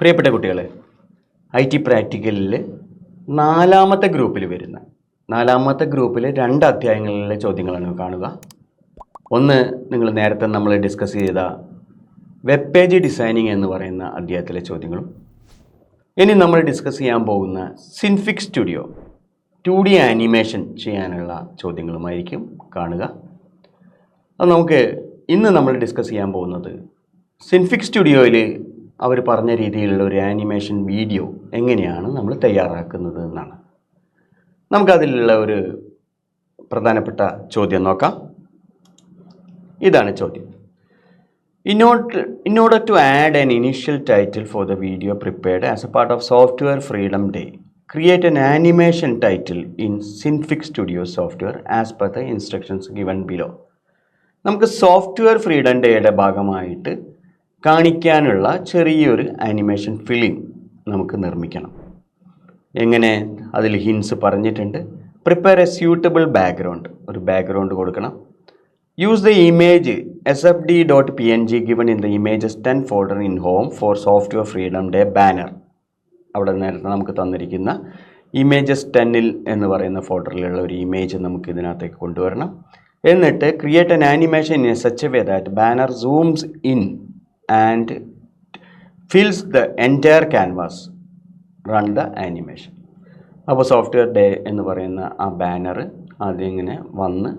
പ്രിയപ്പെട്ട കുട്ടികളെ, I T പ്രാക്ടിക്കലിൽ നാലാമത്തെ ഗ്രൂപ്പിൽ വരുന്ന രണ്ട് അധ്യായങ്ങളിലെ ചോദ്യങ്ങളാണ് കാണുക. ഒന്ന്, നിങ്ങൾ നേരത്തെ നമ്മൾ ഡിസ്കസ് ചെയ്ത വെബ് പേജ് ഡിസൈനിങ് എന്ന് പറയുന്ന അധ്യായത്തിലെ ചോദ്യങ്ങളും, ഇനി നമ്മൾ ഡിസ്കസ് ചെയ്യാൻ പോകുന്ന സിൻഫിക് സ്റ്റുഡിയോ 2D ആനിമേഷൻ ചെയ്യാനുള്ള ചോദ്യങ്ങളുമായിരിക്കും കാണുക. അത് നമുക്ക് ഇന്ന് നമ്മൾ ഡിസ്കസ് ചെയ്യാൻ പോകുന്നത് സിൻഫിക് സ്റ്റുഡിയോയിൽ അവർ പറഞ്ഞ രീതിയിലുള്ള ഒരു ആനിമേഷൻ വീഡിയോ എങ്ങനെയാണ് നമ്മൾ തയ്യാറാക്കുന്നത് എന്നാണ്. നമുക്കതിലുള്ള ഒരു പ്രധാനപ്പെട്ട ചോദ്യം നോക്കാം. ഇതാണ് ചോദ്യം. In order to add an initial title for the video prepared as a part of Software Freedom Day, create an animation title in Synfig Studio software as per the instructions given below. നമുക്ക് software freedom ഡേയുടെ ഭാഗമായിട്ട് കാണിക്കാനുള്ള ചെറിയൊരു animation film നമുക്ക് നിർമ്മിക്കണം. എങ്ങനെ? അതിൽ hints പറഞ്ഞിട്ടുണ്ട്. പ്രിപ്പയർ എ സ്യൂട്ടബിൾ ബാക്ക്ഗ്രൗണ്ട്, ഒരു ബാക്ക്ഗ്രൗണ്ട് കൊടുക്കണം. Use the image sfd.png given in the images 10 folder in home for software freedom day banner. അവിടെ നേരത്തെ നമുക്ക് തന്നിരിക്കുന്ന ഇമേജസ് 10 എന്ന് പറയുന്ന ഫോൾഡറിലുള്ള ഒരു ഇമേജ് നമുക്ക് ഇതിനകത്തേക്ക് കൊണ്ടുവരണം. എന്നിട്ട് create an animation in such a way that banner zooms in and fills the entire canvas. Run the animation. അപ്പോൾ സോഫ്റ്റ്വെയർ ഡേ എന്ന് പറയുന്ന ആ ബാനർ അതിങ്ങനെ വന്ന്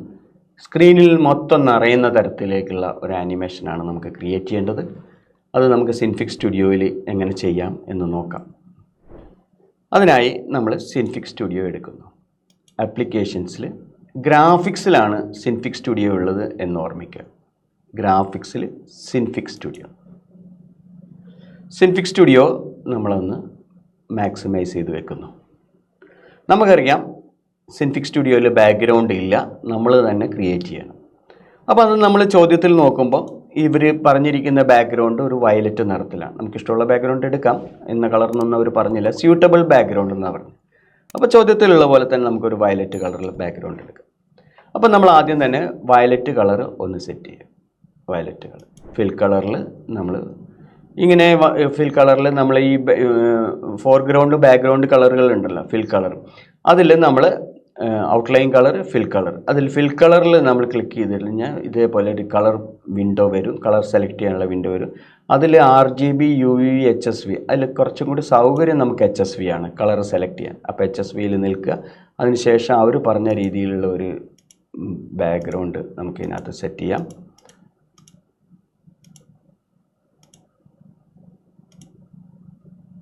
സ്ക്രീനിൽ മൊത്തം നിറയുന്ന തരത്തിലേക്കുള്ള ഒരു ആനിമേഷനാണ് നമുക്ക് ക്രിയേറ്റ് ചെയ്യേണ്ടത്. അത് നമുക്ക് സിൻഫിക് സ്റ്റുഡിയോയിൽ എങ്ങനെ ചെയ്യാം എന്ന് നോക്കാം. അതിനായി നമ്മൾ സിൻഫിക് സ്റ്റുഡിയോ എടുക്കുന്നു. ആപ്ലിക്കേഷൻസിൽ ഗ്രാഫിക്സിലാണ് സിൻഫിക് സ്റ്റുഡിയോ ഉള്ളത് എന്ന് ഓർമ്മിക്കുക. ഗ്രാഫിക്സിൽ സിൻഫിക് സ്റ്റുഡിയോ നമ്മളൊന്ന് മാക്സിമൈസ് ചെയ്ത് വെക്കുന്നു. നമുക്കറിയാം സിൻഫിക് സ്റ്റുഡിയോയിൽ ബാക്ക്ഗ്രൗണ്ട് ഇല്ല, നമ്മൾ തന്നെ ക്രിയേറ്റ് ചെയ്യണം. അപ്പോൾ അത് നമ്മൾ ചോദ്യത്തിൽ നോക്കുമ്പോൾ ഇവർ പറഞ്ഞിരിക്കുന്ന ബാക്ക്ഗ്രൗണ്ട് ഒരു വയലറ്റ് നിറത്തിലാണ്. നമുക്കിഷ്ടമുള്ള ബാക്ക്ഗ്രൗണ്ട് എടുക്കാം. എന്ന കളറിനൊന്നും അവർ പറഞ്ഞില്ല, സ്യൂട്ടബിൾ ബാക്ക്ഗ്രൗണ്ട് എന്നാണ് പറഞ്ഞത്. അപ്പോൾ ചോദ്യത്തിലുള്ള പോലെ തന്നെ നമുക്കൊരു വയലറ്റ് കളറിൽ ബാക്ക്ഗ്രൗണ്ട് എടുക്കാം. അപ്പോൾ നമ്മൾ ആദ്യം തന്നെ വയലറ്റ് കളർ ഒന്ന് സെറ്റ് ചെയ്യും. വയലറ്റ് കളർ ഫിൽ കളറിൽ നമ്മൾ ഇങ്ങനെ ഫിൽ കളറിൽ നമ്മൾ ഈ ഫോർഗ്രൗണ്ട് ബാക്ക്ഗ്രൗണ്ട് കളറുകൾ ഉണ്ടല്ലോ, ഫിൽ കളർ, അതിൽ നമ്മൾ ഔട്ട്ലൈൻ കളർ, ഫിൽ കളർ, അതിൽ ഫിൽ കളറിൽ നമ്മൾ ക്ലിക്ക് ചെയ്ത് കഴിഞ്ഞാൽ ഇതേപോലെ ഒരു കളർ വിൻഡോ വരും. കളർ സെലക്ട് ചെയ്യാനുള്ള വിൻഡോ വരും. അതിൽ RGB, UV, HSV, അതിൽ കുറച്ചും കൂടി സൗകര്യം നമുക്ക് HSV ആണ് കളർ സെലക്ട് ചെയ്യാൻ. അപ്പോൾ HSVയിൽ നിൽക്കുക. അതിനുശേഷം അവർ പറഞ്ഞ രീതിയിലുള്ള ഒരു ബാക്ക്ഗ്രൗണ്ട് നമുക്ക് ഇതിനകത്ത് സെറ്റ് ചെയ്യാം.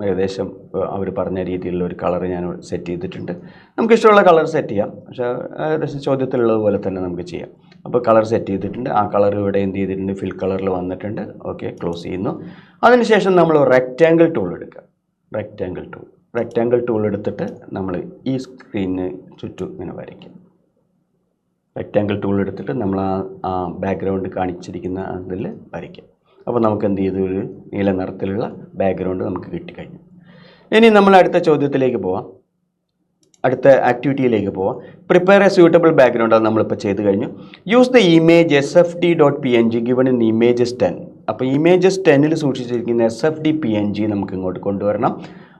ഏകദേശം അവർ പറഞ്ഞ രീതിയിലുള്ള ഒരു കളർ ഞാൻ സെറ്റ് ചെയ്തിട്ടുണ്ട്. നമുക്കിഷ്ടമുള്ള കളർ സെറ്റ് ചെയ്യാം, പക്ഷേ ഏകദേശം ചോദ്യത്തിലുള്ളതുപോലെ തന്നെ നമുക്ക് ചെയ്യാം. അപ്പോൾ കളർ സെറ്റ് ചെയ്തിട്ടുണ്ട്. ആ കളർ ഇവിടെ എന്ത് ചെയ്തിട്ടുണ്ട്? ഫിൽ കളറിൽ വന്നിട്ടുണ്ട്. ഓക്കെ, ക്ലോസ് ചെയ്യുന്നു. അതിനുശേഷം നമ്മൾ റെക്റ്റാങ്കിൾ ടൂൾ എടുക്കുക. റെക്റ്റാങ്കിൾ ടൂൾ എടുത്തിട്ട് നമ്മൾ ഈ സ്ക്രീനിന് ചുറ്റും ഇങ്ങനെ വരയ്ക്കും. റെക്റ്റാങ്കിൾ ടൂൾ എടുത്തിട്ട് നമ്മൾ ആ ബാക്ക്ഗ്രൗണ്ട് കാണിച്ചിരിക്കുന്ന അതിൽ വരയ്ക്കും. അപ്പോൾ നമുക്ക് എന്ത് ചെയ്തു? ഒരു നീല നിറത്തിലുള്ള ബാക്ക്ഗ്രൗണ്ട് നമുക്ക് കിട്ടിക്കഴിഞ്ഞു. ഇനി നമ്മൾ അടുത്ത ചോദ്യത്തിലേക്ക് പോവാം, അടുത്ത ആക്ടിവിറ്റിയിലേക്ക് പോവാം. പ്രിപ്പയർ എ സ്യൂട്ടബിൾ ബാക്ക്ഗ്രൗണ്ട്, അത് നമ്മളിപ്പോൾ ചെയ്ത് കഴിഞ്ഞു. Use the image sfd.png given in images 10. അപ്പോൾ ഇമേജസ് 10 സൂക്ഷിച്ചിരിക്കുന്ന sfd.png നമുക്ക് ഇങ്ങോട്ട് കൊണ്ടുവരണം.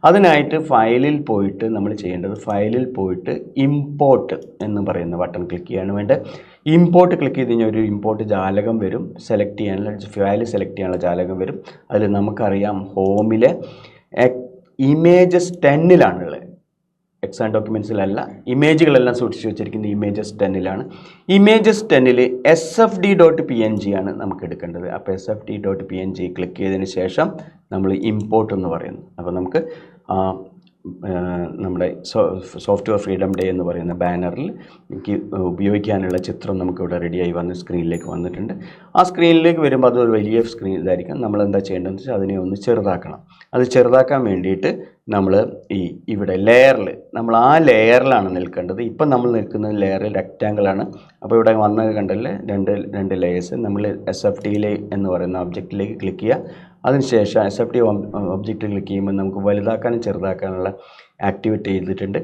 അതിനായിട്ട് ഫയലിൽ പോയിട്ട് നമ്മൾ ചെയ്യേണ്ടത്, ഫയലിൽ പോയിട്ട് ഇമ്പോർട്ട് എന്ന് പറയുന്ന ബട്ടൺ ക്ലിക്ക് ചെയ്യാണ് വേണ്ടത്. ഇമ്പോർട്ട് ക്ലിക്ക് ചെയ്ത് കഴിഞ്ഞാൽ ഒരു ഇമ്പോർട്ട് ജാലകം വരും. സെലക്ട് ചെയ്യാനുള്ള ഫയൽ സെലക്ട് ചെയ്യാനുള്ള ജാലകം വരും. അതിൽ നമുക്കറിയാം ഹോമിലെ ഇമേജസ് 10 എക്സാം ഡോക്യുമെൻറ്റ്സിലല്ല, ഇമേജുകളെല്ലാം സൂക്ഷിച്ച് വെച്ചിരിക്കുന്നത് ഇമേജസ് 10 ഇമേജസ് 10 sfd.png ആണ് നമുക്ക് എടുക്കേണ്ടത്. അപ്പോൾ sfd.png ക്ലിക്ക് ചെയ്തതിന് ശേഷം നമ്മൾ ഇമ്പോർട്ട് എന്ന് പറയുന്നു. അപ്പോൾ നമുക്ക് നമ്മുടെ സോഫ്റ്റ്വെയർ ഫ്രീഡം ഡേ എന്ന് പറയുന്ന ബാനറിൽ എനിക്ക് ഉപയോഗിക്കാനുള്ള ചിത്രം നമുക്കിവിടെ റെഡിയായി വന്ന് സ്ക്രീനിലേക്ക് വന്നിട്ടുണ്ട്. ആ സ്ക്രീനിലേക്ക് വരുമ്പോൾ അതൊരു വലിയ സ്ക്രീൻ ഇതായിരിക്കും. നമ്മൾ എന്താ ചെയ്യേണ്ടതെന്ന് വെച്ചാൽ അതിനെ ഒന്ന് ചെറുതാക്കണം. അത് ചെറുതാക്കാൻ വേണ്ടിയിട്ട് നമ്മൾ ഇവിടെ ലെയറിൽ, നമ്മൾ ആ ലെയറിലാണ് നിൽക്കേണ്ടത്. ഇപ്പം നമ്മൾ നിൽക്കുന്ന ലെയർ റെക്റ്റാങ്കിളാണ്. അപ്പോൾ ഇവിടെ വന്നത് കണ്ടല്ലേ, രണ്ട് ലെയേഴ്സ്. നമ്മൾ sfd എന്ന് പറയുന്ന ഒബ്ജക്റ്റിലേക്ക് ക്ലിക്ക് ചെയ്യുക. അതിനുശേഷം sfd ഒബ്ജക്റ്റ് ക്ലിക്ക് ചെയ്യുമ്പോൾ നമുക്ക് വലുതാക്കാനും ചെറുതാക്കാനുള്ള ആക്ടിവേറ്റ് ചെയ്തിട്ടുണ്ട്.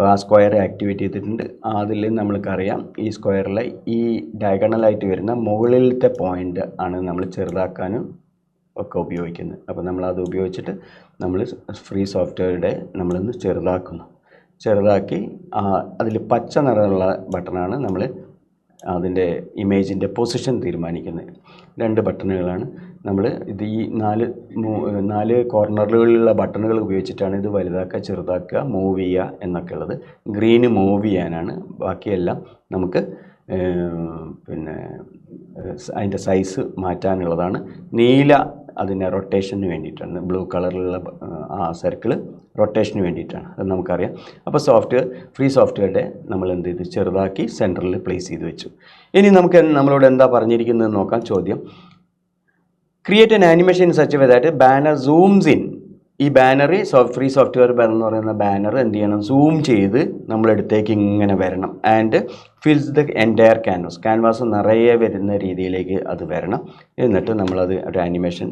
ആ സ്ക്വയർ ആക്ടിവേറ്റ് ചെയ്തിട്ടുണ്ട്. അതിൽ നമ്മൾക്കറിയാം ഈ സ്ക്വയറിലെ ഈ ഡയഗണലായിട്ട് വരുന്ന മുകളിലത്തെ പോയിൻ്റ് ആണ് നമ്മൾ ചെറുതാക്കാനും ഒക്കെ ഉപയോഗിക്കുന്നത്. അപ്പോൾ നമ്മളത് ഉപയോഗിച്ചിട്ട് നമ്മൾ ഫ്രീ സോഫ്റ്റ്വെയറുടെ നമ്മളൊന്ന് ചെറുതാക്കി അതിൽ പച്ച നിറമുള്ള ബട്ടണാണ് നമ്മൾ അതിൻ്റെ ഇമേജിൻ്റെ പൊസിഷൻ തീരുമാനിക്കുന്നത്. 2 ബട്ടണുകളാണ് നമ്മൾ ഇത്. ഈ 4 കോർണറുകളിലുള്ള ബട്ടണുകൾ ഉപയോഗിച്ചിട്ടാണ് ഇത് വലുതാക്കുക, ചെറുതാക്കുക, മൂവ് ചെയ്യുക എന്നൊക്കെ ഉള്ളത്. ഗ്രീന് മൂവ് ചെയ്യാനാണ്, ബാക്കിയെല്ലാം നമുക്ക് പിന്നെ അതിൻ്റെ സൈസ് മാറ്റാനുള്ളതാണ്. നീല അതിൻ്റെ റൊട്ടേഷന് വേണ്ടിയിട്ടാണ്, ബ്ലൂ കളറിലുള്ള ആ സർക്കിൾ റൊട്ടേഷന് വേണ്ടിയിട്ടാണ്, അത് നമുക്കറിയാം. അപ്പോൾ ഫ്രീ സോഫ്റ്റ്വെയറുടെ നമ്മൾ എന്ത് ചെയ്ത് ചെറുതാക്കി സെൻറ്ററിൽ പ്ലേസ് ചെയ്ത് വെച്ചു. ഇനി നമുക്ക് നമ്മളോട് എന്താ പറഞ്ഞിരിക്കുന്നത് നോക്കാം. ചോദ്യം: create an animation in such a way that banner zooms in. ഈ ബാനർ ഫ്രീ സോഫ്റ്റ്വെയർ എന്ന് പറയുന്ന ബാനർ എന്ത് ചെയ്യണം, സൂം ചെയ്ത് നമ്മളടുത്തേക്ക് ഇങ്ങനെ വരണം. And fills the entire canvas നിറയെ വരുന്ന രീതിയിലേക്ക് അത് വരണം. എന്നിട്ട് നമ്മളത് ഒരു ആനിമേഷൻ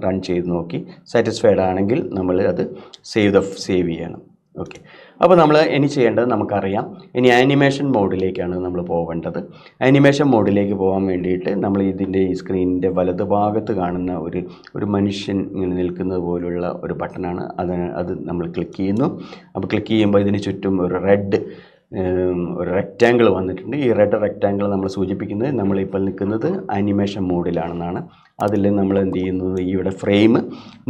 റൺ ചെയ്ത് നോക്കി സാറ്റിസ്ഫൈഡ് ആണെങ്കിൽ നമ്മൾ അത് സേവ് ചെയ്യണം. ഓക്കെ, അപ്പോൾ നമ്മൾ ഇനി ചെയ്യേണ്ടത് നമുക്കറിയാം. ഇനി ആനിമേഷൻ മോഡിലേക്കാണ് നമ്മൾ പോവേണ്ടത്. ആനിമേഷൻ മോഡിലേക്ക് പോകാൻ വേണ്ടിയിട്ട് നമ്മൾ ഇതിൻ്റെ ഈ സ്ക്രീനിൻ്റെ വലതുഭാഗത്ത് കാണുന്ന ഒരു മനുഷ്യൻ ഇങ്ങനെ നിൽക്കുന്നത് പോലുള്ള ഒരു ബട്ടണാണ്. അത് നമ്മൾ ക്ലിക്ക് ചെയ്യുന്നു. അപ്പോൾ ക്ലിക്ക് ചെയ്യുമ്പോൾ ഇതിന് ചുറ്റും ഒരു റെക്റ്റാങ്കിൾ വന്നിട്ടുണ്ട്. ഈ റെഡ് റെക്റ്റാങ്കിൾ നമ്മൾ സൂചിപ്പിക്കുന്നത് നമ്മളിപ്പോൾ നിൽക്കുന്നത് ആനിമേഷൻ മോഡിലാണെന്നാണ്. അതിൽ നമ്മൾ എന്ത് ചെയ്യുന്നു, ഇവിടെ ഫ്രെയിം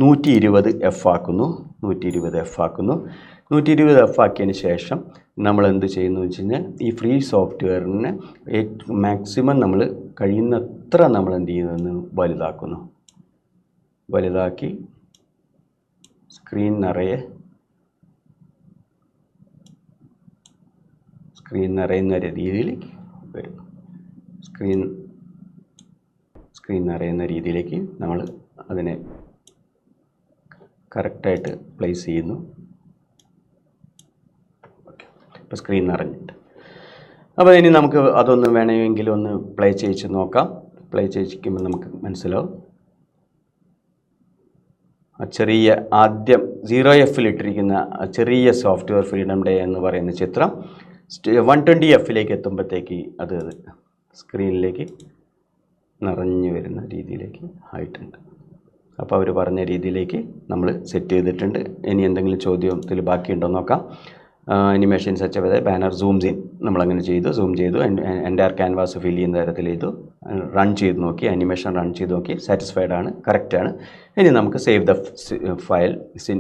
120 ആക്കുന്നു. 120 ആക്കിയതിന് ശേഷം നമ്മൾ എന്ത് ചെയ്യുന്നു വെച്ച് കഴിഞ്ഞാൽ ഈ ഫ്രീ സോഫ്റ്റ്വെയറിനെ മാക്സിമം നമ്മൾ കഴിയുന്നത്ര നമ്മൾ എന്ത് ചെയ്യുന്നു, വലുതാക്കി സ്ക്രീൻ നിറയുന്ന രീതിയിലേക്ക് വരുന്നു. സ്ക്രീൻ നിറയുന്ന രീതിയിലേക്ക് നമ്മൾ അതിനെ കറക്റ്റായിട്ട് പ്ലേസ് ചെയ്യുന്നു. ഓക്കെ, ഇപ്പോൾ സ്ക്രീൻ നിറഞ്ഞിട്ട്. അപ്പോൾ ഇനി നമുക്ക് അതൊന്ന് വേണമെങ്കിൽ ഒന്ന് പ്ലേ ചെയ്യിച്ച് നോക്കാം. പ്ലേ ചെയ്യിക്കുമ്പോൾ നമുക്ക് മനസ്സിലാവും. ചെറിയ ആദ്യം 0F ഇട്ടിരിക്കുന്ന ചെറിയ സോഫ്റ്റ്വെയർ ഫ്രീഡം ഡേ എന്ന് പറയുന്ന ചിത്രം 120F എത്തുമ്പോഴത്തേക്ക് അത് സ്ക്രീനിലേക്ക് നിറഞ്ഞു വരുന്ന രീതിയിലേക്ക് ആയിട്ടുണ്ട്. അപ്പോൾ അവർ പറഞ്ഞ രീതിയിലേക്ക് നമ്മൾ സെറ്റ് ചെയ്തിട്ടുണ്ട്. ഇനി എന്തെങ്കിലും ചോദ്യത്തിൽ ബാക്കിയുണ്ടോ നോക്കാം. Animation such a banner zooms in നമ്മളങ്ങനെ സൂം ചെയ്തു. എൻ്റയർ ക്യാൻവാസ് ഫിൽ ചെയ്യുന്ന തരത്തിൽ ചെയ്തു. റൺ ചെയ്ത് നോക്കി, അനിമേഷൻ റൺ ചെയ്ത് നോക്കി, സാറ്റിസ്ഫൈഡ് ആണ്, കറക്റ്റാണ്. ഇനി നമുക്ക് save the file in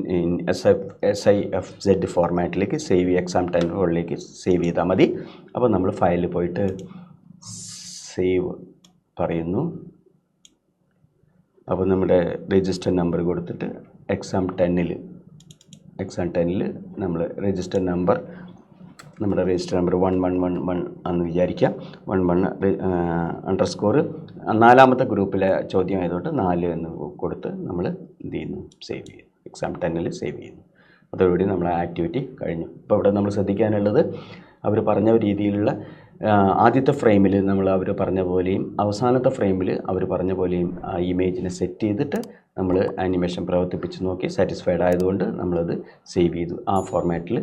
SIFZ ഫോർമാറ്റിലേക്ക് exam10 save ചെയ്താൽ മതി. അപ്പോൾ നമ്മൾ ഫയലിൽ പോയിട്ട് സേവ് പറയുന്നു. അപ്പോൾ നമ്മുടെ രജിസ്റ്റർ നമ്പർ കൊടുത്തിട്ട് exam10 നമ്മൾ രജിസ്റ്റർ നമ്പർ 111 എന്ന് വിചാരിക്കാം. 11_ നാലാമത്തെ ഗ്രൂപ്പിലെ ചോദ്യം ആയതുകൊണ്ട് 4 എന്ന് കൊടുത്ത് നമ്മൾ എന്ത് ചെയ്യുന്നു, സേവ് ചെയ്യുന്നു. exam10 സേവ് ചെയ്യുന്നു. അതോടുകൂടി നമ്മളെ ആക്ടിവിറ്റി കഴിഞ്ഞു. ഇപ്പോൾ ഇവിടെ നമ്മൾ ശ്രദ്ധിക്കാനുള്ളത് അവർ പറഞ്ഞ രീതിയിലുള്ള ആദ്യത്തെ ഫ്രെയിമിൽ നമ്മൾ അവർ പറഞ്ഞ പോലെയും അവസാനത്തെ ഫ്രെയിമിൽ അവർ പറഞ്ഞ പോലെയും ആ ഇമേജിനെ സെറ്റ് ചെയ്തിട്ട് നമ്മൾ ആനിമേഷൻ പ്രവർത്തിപ്പിച്ച് നോക്കി. സാറ്റിസ്ഫൈഡ് ആയതുകൊണ്ട് നമ്മളത് സേവ് ചെയ്തു. ആ ഫോർമാറ്റിൽ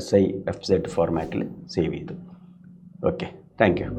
SIFZ ഫോർമാറ്റിൽ സേവ് ചെയ്തു. Okay, thank you.